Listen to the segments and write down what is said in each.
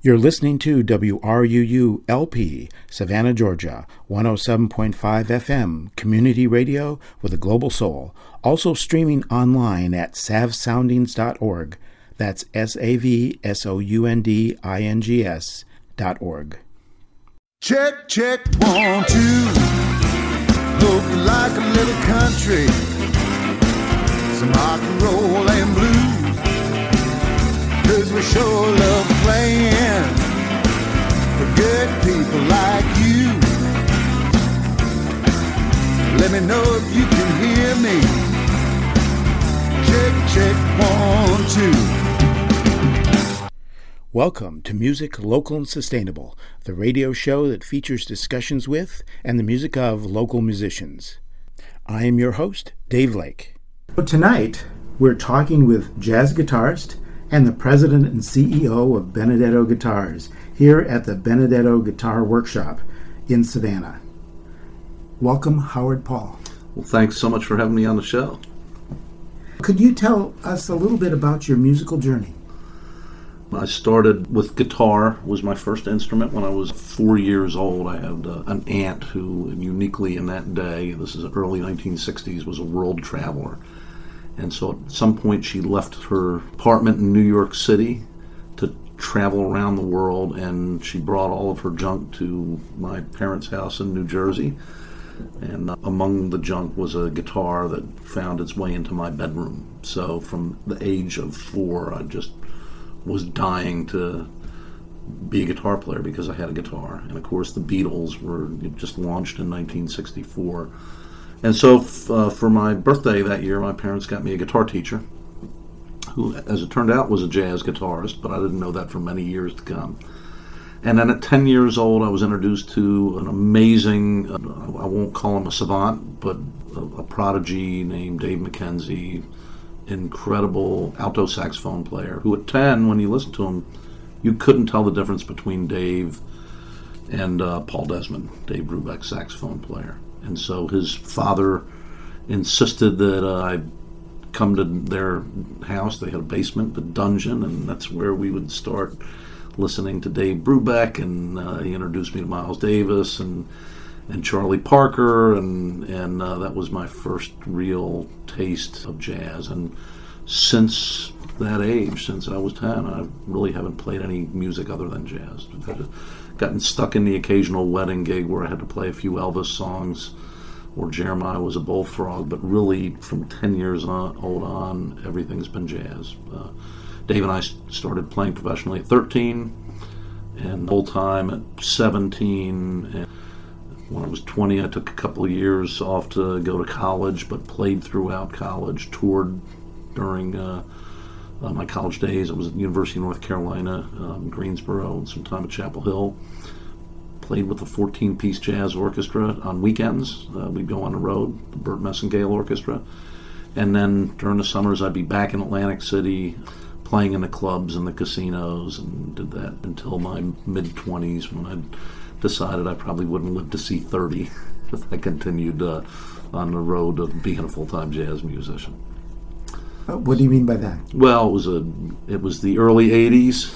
You're listening to WRUU-LP, Savannah, Georgia, 107.5 FM, community radio with a global soul. Also streaming online at savsoundings.org. That's SAVSOUNDINGS.org. Check, check, 1, 2. Look like a little country. Some rock and roll and blues. 'Cause we sure love playing for good people like you. Let me know if you can hear me. Check, check, 1, 2. Welcome to Music Local and Sustainable, the radio show that features discussions with and the music of local musicians. I am your host, Dave Lake. Tonight, we're talking with jazz guitarist and the president and CEO of Benedetto Guitars here at the Benedetto Guitar Workshop in Savannah. Welcome, Howard Paul. Well, thanks so much for having me on the show. Could you tell us a little bit about your musical journey? I started with guitar, was my first instrument when I was 4 years old. I had an aunt who uniquely in that day, this is early 1960s, was a world traveler. And so at some point she left her apartment in New York City to travel around the world, and she brought all of her junk to my parents' house in New Jersey. And among the junk was a guitar that found its way into my bedroom. So from the age of 4, I just was dying to be a guitar player because I had a guitar. And of course the Beatles were just launched in 1964. And so for my birthday that year, my parents got me a guitar teacher who, as it turned out, was a jazz guitarist, but I didn't know that for many years to come. And then at 10 years old, I was introduced to an amazing, I won't call him a savant, but a prodigy named Dave McKenzie, incredible alto saxophone player, who at 10, when you listened to him, you couldn't tell the difference between Dave and Paul Desmond, Dave Brubeck's saxophone player. And so his father insisted that I come to their house. They had a basement, a dungeon, and that's where we would start listening to Dave Brubeck. And he introduced me to Miles Davis and Charlie Parker, and that was my first real taste of jazz. And since that age, since I was 10, I really haven't played any music other than jazz. I've gotten stuck in the occasional wedding gig where I had to play a few Elvis songs, or Jeremiah Was a Bullfrog, but really from 10 years old on, everything's been jazz. Dave and I started playing professionally at 13, and full time at 17. And when I was 20, I took a couple of years off to go to college, but played throughout college, toured during my college days. I was at the University of North Carolina, Greensboro, and some time at Chapel Hill. Played with a 14-piece jazz orchestra on weekends. We'd go on the road, the Burt Messingale Orchestra. And then during the summers, I'd be back in Atlantic City, playing in the clubs and the casinos, and did that until my mid-20s, when I decided I probably wouldn't live to see 30 if I continued on the road of being a full-time jazz musician. What do you mean by that? Well, it was the early 80s,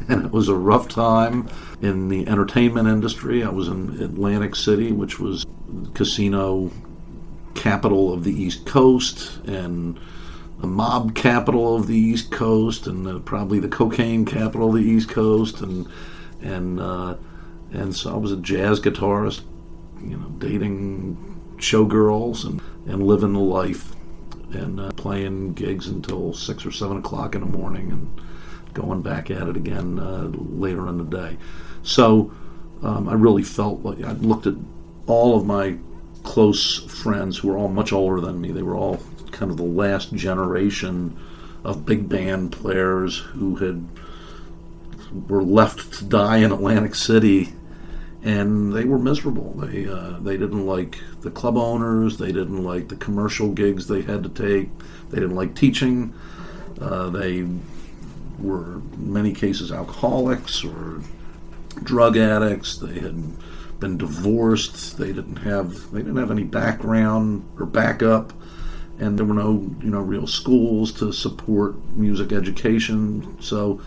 and it was a rough time in the entertainment industry. I was in Atlantic City, which was casino capital of the East Coast, and the mob capital of the East Coast, and probably the cocaine capital of the East Coast, and so I was a jazz guitarist, dating showgirls and living the life. And playing gigs until 6 or 7 o'clock in the morning, and going back at it again later in the day. So I really felt like I looked at all of my close friends who were all much older than me. They were all kind of the last generation of big band players who were left to die in Atlantic City. And they were miserable. They didn't like the club owners. They didn't like the commercial gigs they had to take. They didn't like teaching. They were, in many cases, alcoholics or drug addicts. They had been divorced. They didn't have any background or backup, and there were no real schools to support music education. So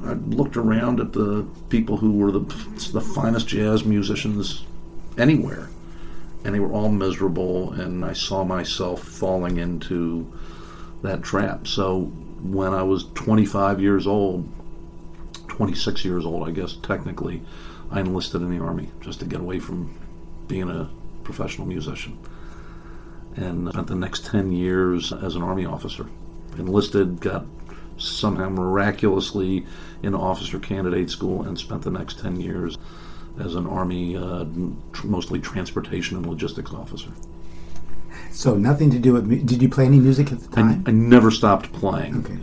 I looked around at the people who were the finest jazz musicians anywhere, and they were all miserable, and I saw myself falling into that trap. So when I was 26 years old, I guess technically, I enlisted in the Army just to get away from being a professional musician, and spent the next 10 years as an Army officer. Enlisted, got somehow miraculously into officer candidate school, and spent the next 10 years as an Army, mostly transportation and logistics officer. So nothing to do with, did you play any music at the time? I never stopped playing. Okay.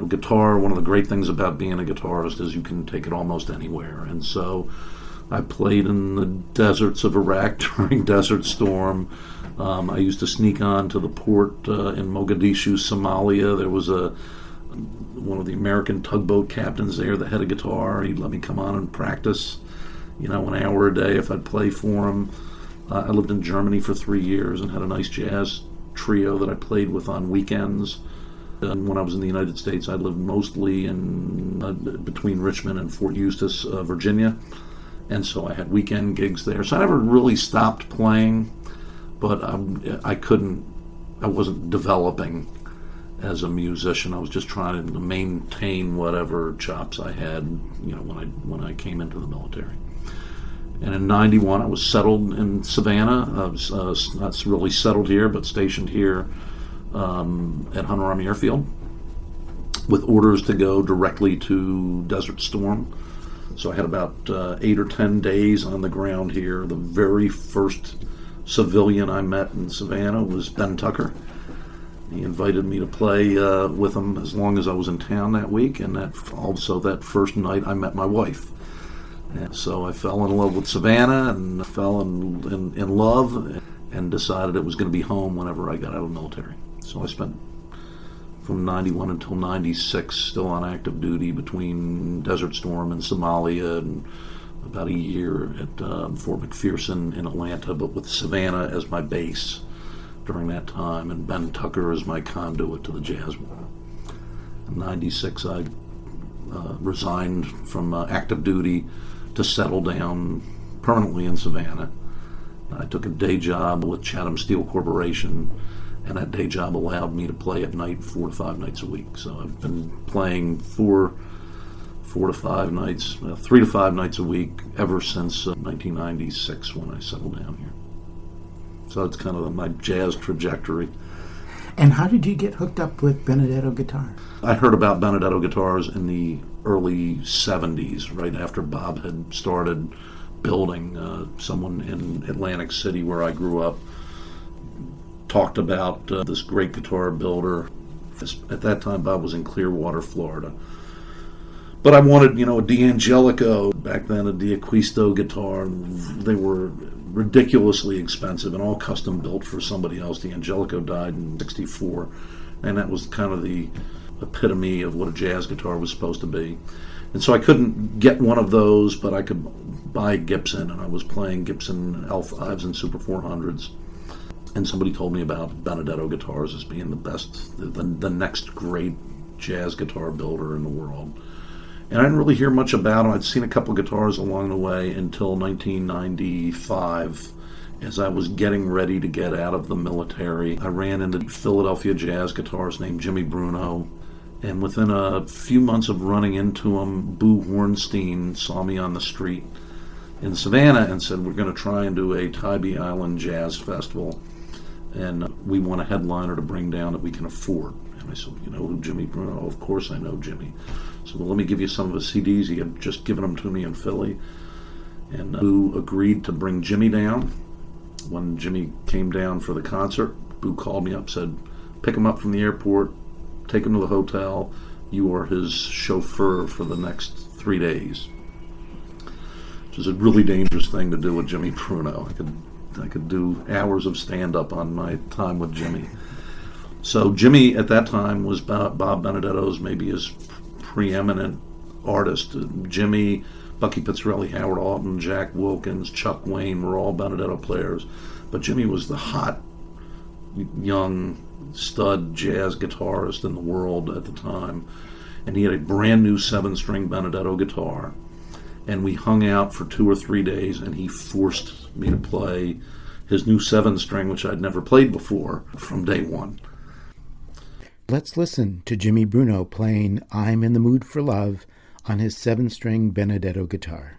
Guitar, one of the great things about being a guitarist is you can take it almost anywhere. And so I played in the deserts of Iraq during Desert Storm. I used to sneak on to the port in Mogadishu, Somalia. There was one of the American tugboat captains there that had a guitar. He'd let me come on and practice, an hour a day if I'd play for him. I lived in Germany for 3 years and had a nice jazz trio that I played with on weekends. And when I was in the United States, I lived mostly between Richmond and Fort Eustis, Virginia. And so I had weekend gigs there. So I never really stopped playing, but I wasn't developing as a musician. I was just trying to maintain whatever chops I had, when I came into the military. And in 91, I was settled in Savannah. I was not really settled here, but stationed here at Hunter Army Airfield with orders to go directly to Desert Storm. So I had about 8 or 10 days on the ground here. The very first civilian I met in Savannah was Ben Tucker. He invited me to play with him as long as I was in town that week, and that first night I met my wife. And so I fell in love with Savannah, and fell in love, and decided it was going to be home whenever I got out of the military. So I spent from 91 until 96 still on active duty between Desert Storm and Somalia, and about a year at Fort McPherson in Atlanta, but with Savannah as my base during that time, and Ben Tucker as my conduit to the jazz world. In 96, I resigned from active duty to settle down permanently in Savannah. I took a day job with Chatham Steel Corporation, and that day job allowed me to play at night 4 to 5 nights a week. So I've been playing 3 to 5 nights a week ever since 1996 when I settled down here. So it's kind of my jazz trajectory. And how did you get hooked up with Benedetto Guitar? I heard about Benedetto Guitars in the early 70s, right after Bob had started building. Someone in Atlantic City, where I grew up, talked about this great guitar builder. At that time, Bob was in Clearwater, Florida. But I wanted, a D'Angelico, back then a D'Acquisto guitar. They were ridiculously expensive and all custom built for somebody else. D'Angelico died in '64, and that was kind of the epitome of what a jazz guitar was supposed to be. And so I couldn't get one of those, but I could buy Gibson, and I was playing Gibson L5s and Super 400s. And somebody told me about Benedetto Guitars as being the best, the next great jazz guitar builder in the world. And I didn't really hear much about him. I'd seen a couple guitars along the way until 1995. As I was getting ready to get out of the military, I ran into a Philadelphia jazz guitarist named Jimmy Bruno. And within a few months of running into him, Boo Hornstein saw me on the street in Savannah and said, "We're going to try and do a Tybee Island Jazz Festival, and we want a headliner to bring down that we can afford." And I said, "You know who Jimmy Bruno?" "Of course I know Jimmy." So, "Well, let me give you some of his CDs." He had just given them to me in Philly. And Boo agreed to bring Jimmy down. When Jimmy came down for the concert, Boo called me up, said, "Pick him up from the airport, take him to the hotel. You are his chauffeur for the next 3 days." Which is a really dangerous thing to do with Jimmy Bruno. I could do hours of stand-up on my time with Jimmy. So Jimmy at that time was Bob Benedetto's maybe his preeminent artist. Jimmy, Bucky Pizzarelli, Howard Alton, Jack Wilkins, Chuck Wayne were all Benedetto players. But Jimmy was the hot, young, stud jazz guitarist in the world at the time. and he had a brand new 7-string Benedetto guitar. And we hung out for 2 or 3 days, and he forced me to play his new 7-string, which I'd never played before, from day one. Let's listen to Jimmy Bruno playing I'm in the Mood for Love on his 7-string Benedetto guitar.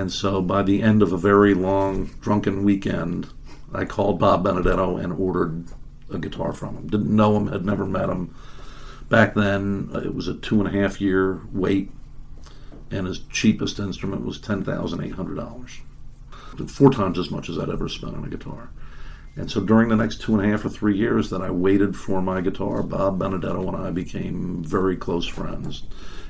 And so by the end of a very long drunken weekend, I called Bob Benedetto and ordered a guitar from him. Didn't know him, had never met him. Back then, it was a 2.5-year wait, and his cheapest instrument was $10,800. 4 times as much as I'd ever spent on a guitar. And so during the next 2.5 or 3 years that I waited for my guitar, Bob Benedetto and I became very close friends.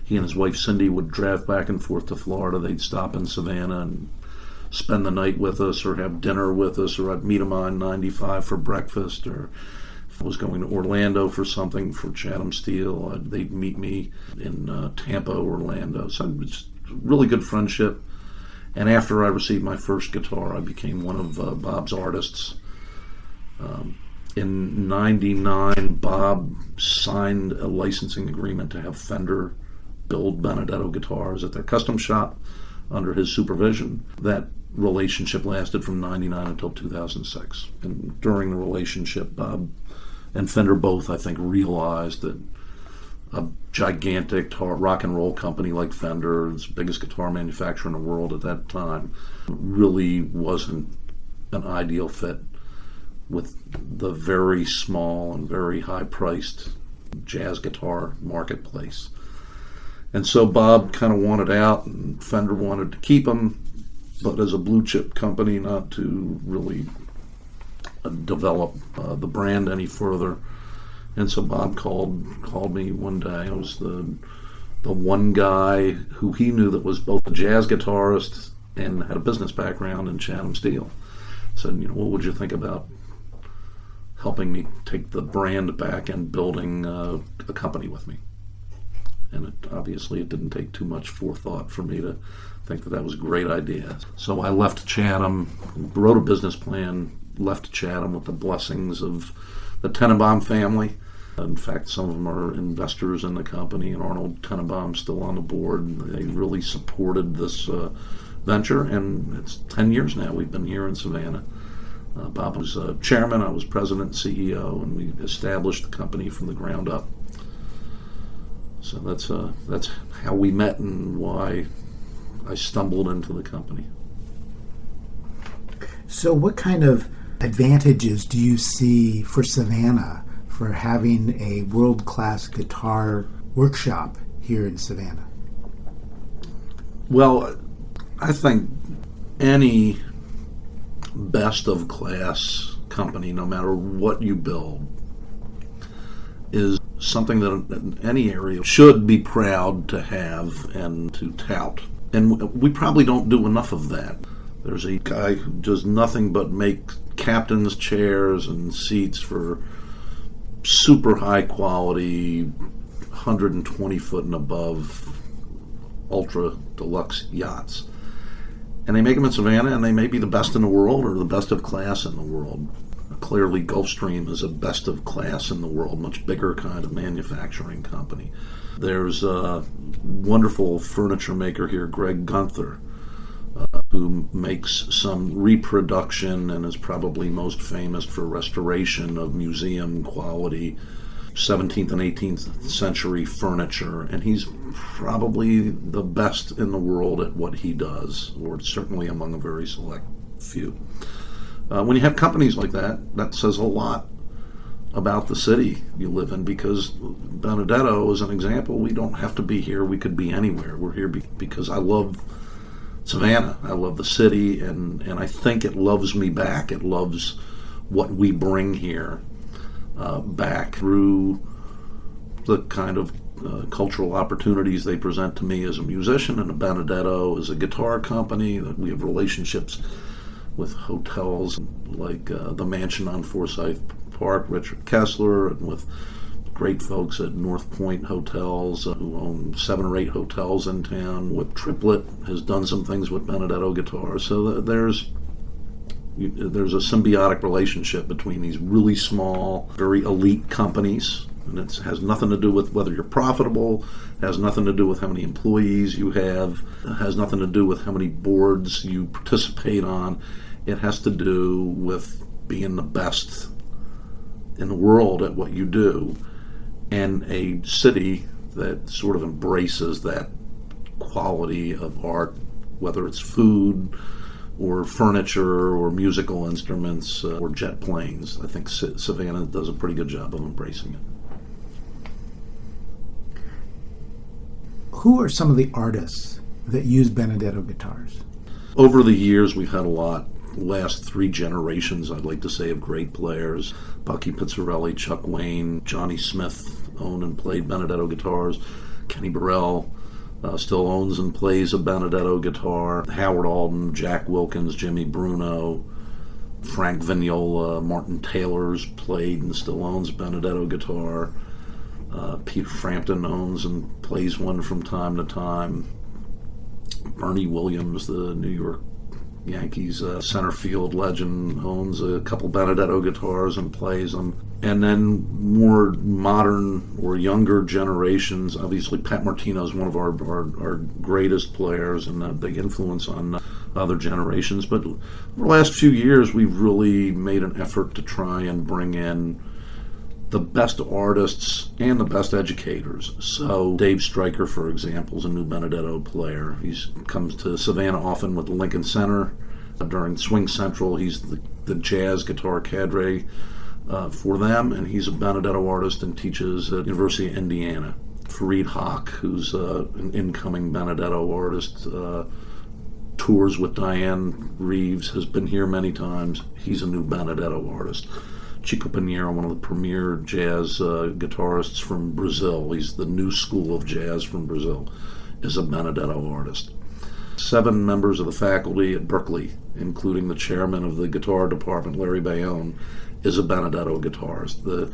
He and his wife Cindy would drive back and forth to Florida. They'd stop in Savannah and spend the night with us or have dinner with us, or I'd meet him on 95 for breakfast, or if I was going to Orlando for something for Chatham Steel, they'd meet me in Tampa, Orlando. So it was a really good friendship. And after I received my first guitar, I became one of Bob's artists. In '99, Bob signed a licensing agreement to have Fender build Benedetto guitars at their custom shop under his supervision. That relationship lasted from '99 until 2006. And during the relationship, Bob and Fender both, I think, realized that a gigantic rock and roll company like Fender, the biggest guitar manufacturer in the world at that time, really wasn't an ideal fit with the very small and very high-priced jazz guitar marketplace. And so Bob kind of wanted out, and Fender wanted to keep him, but as a blue-chip company, not to really develop the brand any further. And so Bob called me one day. I was the one guy who he knew that was both a jazz guitarist and had a business background in Chatham Steel. Said, what would you think about helping me take the brand back and building a company with me? And obviously it didn't take too much forethought for me to think that was a great idea. So I left Chatham, wrote a business plan, left Chatham with the blessings of the Tenenbaum family. In fact, some of them are investors in the company, and Arnold Tenenbaum's still on the board. They really supported this venture, and it's 10 years now we've been here in Savannah. Bob was chairman, I was president and CEO, and we established the company from the ground up. So that's how we met and why I stumbled into the company. So what kind of advantages do you see for Savannah for having a world-class guitar workshop here in Savannah? Well, I think any best-of-class company, no matter what you build, is something that in any area should be proud to have and to tout. And we probably don't do enough of that. There's a guy who does nothing but make captain's chairs and seats for super high quality, 120 foot and above, ultra deluxe yachts. And they make them in Savannah, and they may be the best in the world or the best of class in the world. Clearly, Gulfstream is a best of class in the world, much bigger kind of manufacturing company. There's a wonderful furniture maker here, Greg Gunther, who makes some reproduction and is probably most famous for restoration of museum quality 17th and 18th century furniture, and he's probably the best in the world at what he does, or certainly among a very select few. When you have companies like that, that says a lot about the city you live in, because Benedetto is an example. We don't have to be here. We could be anywhere. We're here because I love Savannah. I love the city, and I think it loves me back. It loves what we bring here back through the kind of cultural opportunities they present to me as a musician, and a Benedetto as a guitar company. We have relationships with hotels like the Mansion on Forsyth Park, Richard Kessler, and with great folks at North Point Hotels who own 7 or 8 hotels in town. With Triplet has done some things with Benedetto Guitar. So there's a symbiotic relationship between these really small, very elite companies, and it has nothing to do with whether you're profitable, has nothing to do with how many employees you have, it has nothing to do with how many boards you participate on. It has to do with being the best in the world at what you do, and a city that sort of embraces that quality of art whether it's food or furniture or musical instruments or jet planes. I think Savannah does a pretty good job of embracing it. Who are some of the artists that use Benedetto guitars? Over the years, we've had a lot. The last 3 generations, I'd like to say, of great players. Bucky Pizzarelli, Chuck Wayne, Johnny Smith owned and played Benedetto guitars. Kenny Burrell still owns and plays a Benedetto guitar. Howard Alden, Jack Wilkins, Jimmy Bruno, Frank Vignola, Martin Taylor's played and still owns a Benedetto guitar. Peter Frampton owns and plays one from time to time. Bernie Williams, the New York Yankees center field legend, owns a couple Benedetto guitars and plays them. And then more modern or younger generations, obviously Pat Martino is one of our greatest players and a big influence on other generations. But over the last few years, we've really made an effort to try and bring in the best artists and the best educators. So Dave Stryker, for example, is a new Benedetto player. He comes to Savannah often with the Lincoln Center. During Swing Central, he's the jazz guitar cadre for them, and he's a Benedetto artist and teaches at University of Indiana. Fareed Haq, who's an incoming Benedetto artist, tours with Diane Reeves, has been here many times. He's a new Benedetto artist. Chico Pinheiro, one of the premier jazz guitarists from Brazil, he's the new school of jazz from Brazil, is a Benedetto artist. 7 members of the faculty at Berkeley, including the chairman of the guitar department, Larry Bayonne, is a Benedetto guitarist. The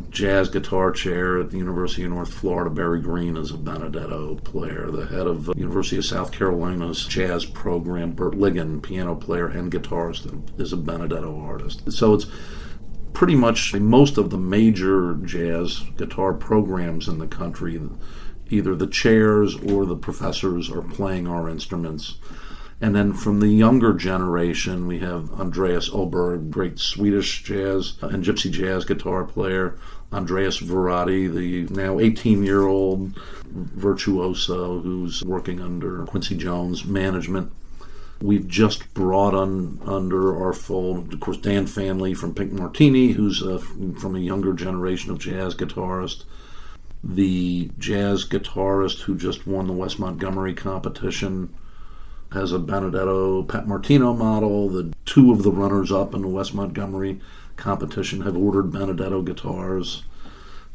jazz guitar chair at the University of North Florida, Barry Green, is a Benedetto player. The head of University of South Carolina's jazz program, Bert Ligon, piano player and guitarist, is a Benedetto artist. So it's pretty much most of the major jazz guitar programs in the country, either the chairs or the professors are playing our instruments. And then from the younger generation, we have Andreas Oberg, great Swedish jazz and gypsy jazz guitar player. Andreas Verratti, the now 18-year-old virtuoso who's working under Quincy Jones' management. We've just brought on under our fold, of course, Dan Fanley from Pink Martini, who's from a younger generation of jazz guitarists. The jazz guitarist who just won the West Montgomery competition has a Benedetto Pat Martino model. The 2 of the runners-up in the West Montgomery competition have ordered Benedetto guitars.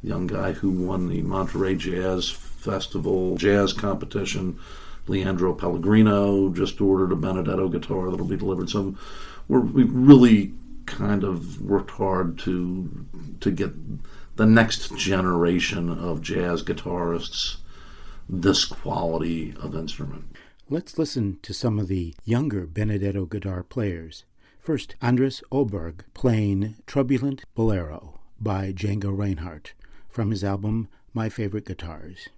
The young guy who won the Monterey Jazz Festival jazz competition, Leandro Pellegrino, just ordered a Benedetto guitar that'll be delivered. So we've really kind of worked hard to get the next generation of jazz guitarists this quality of instrument. Let's listen to some of the younger Benedetto guitar players. First, Andreas Oberg playing Turbulent Bolero by Django Reinhardt from his album My Favorite Guitars.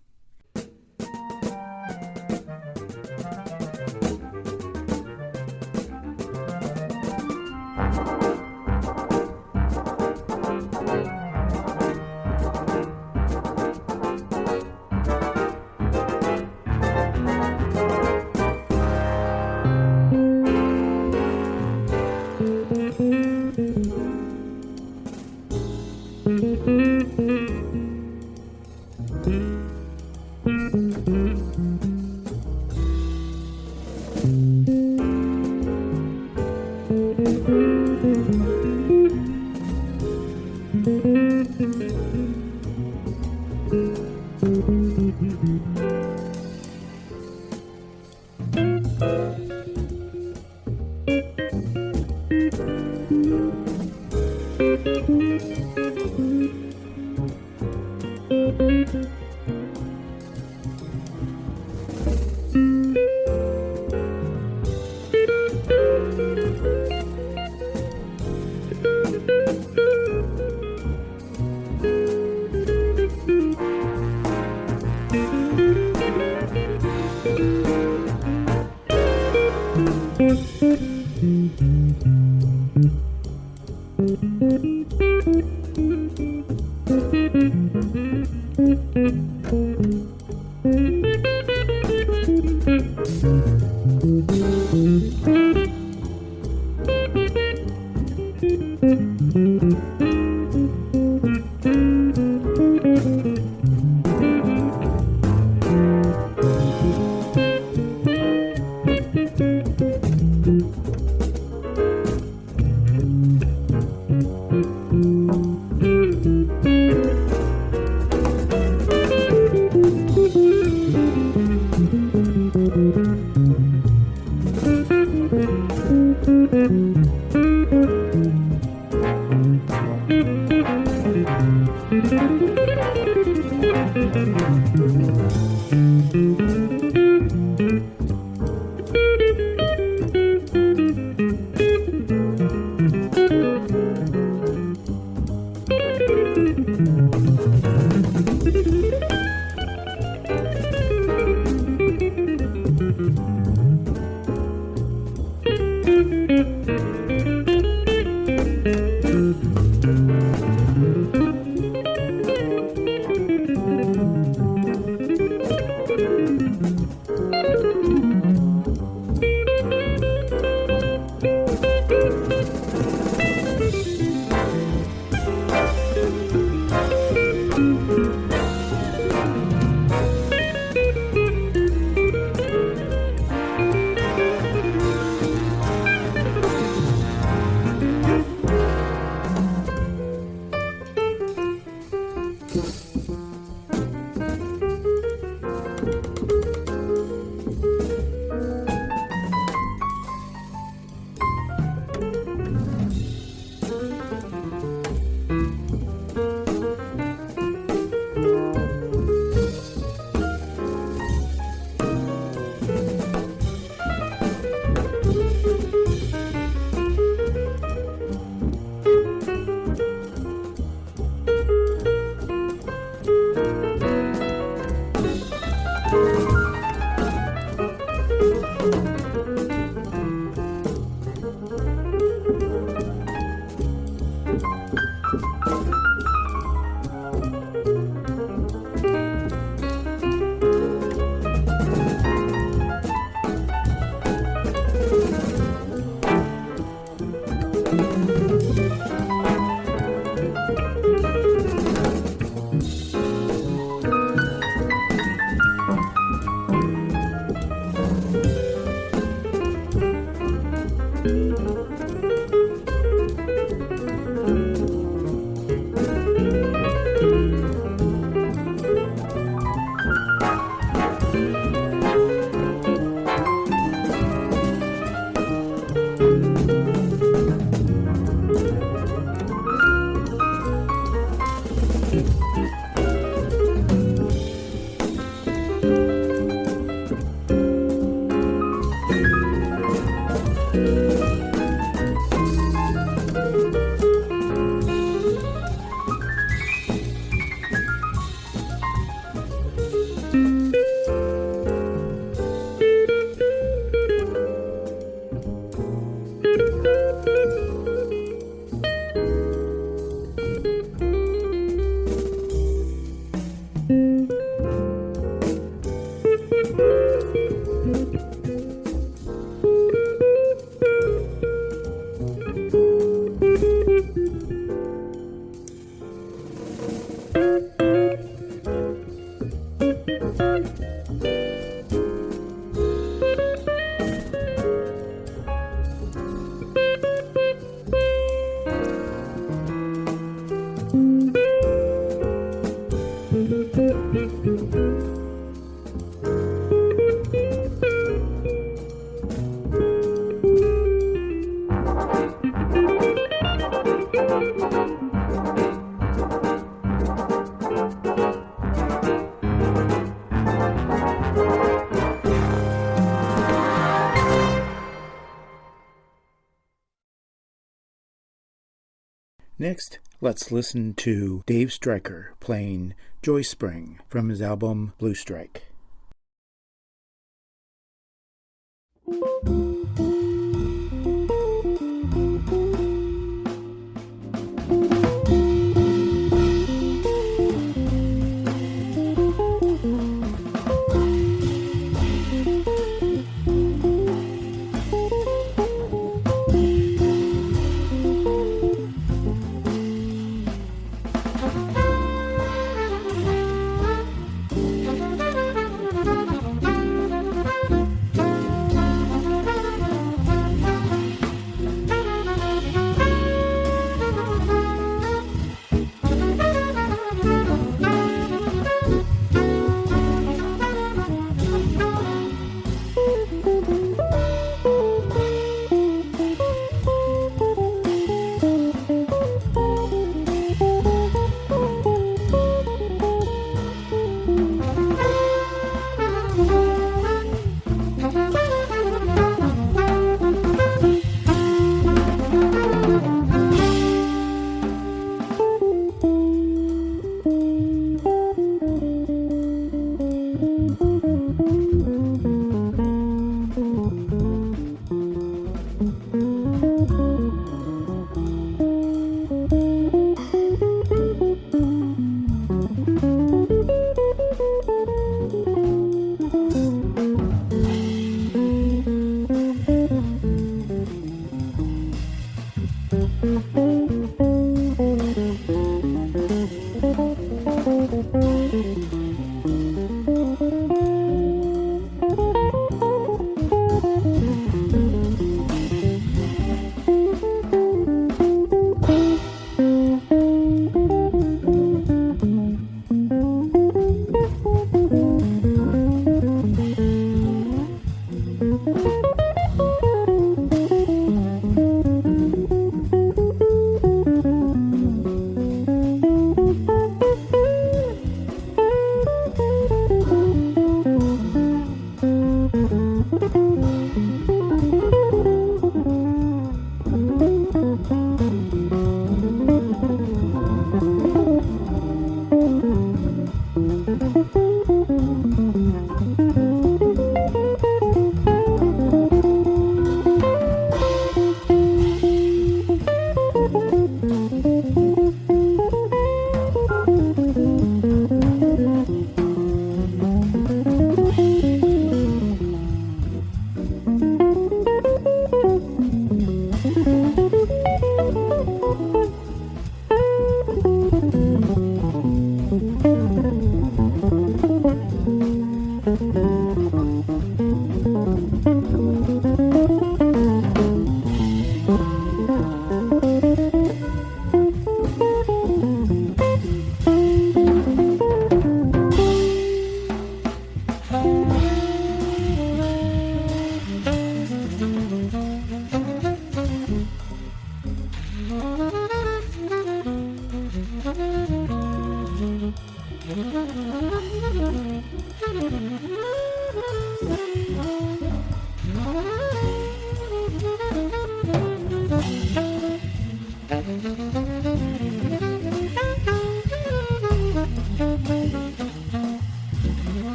Next, let's listen to Dave Stryker playing Joy Spring from his album Blue Strike.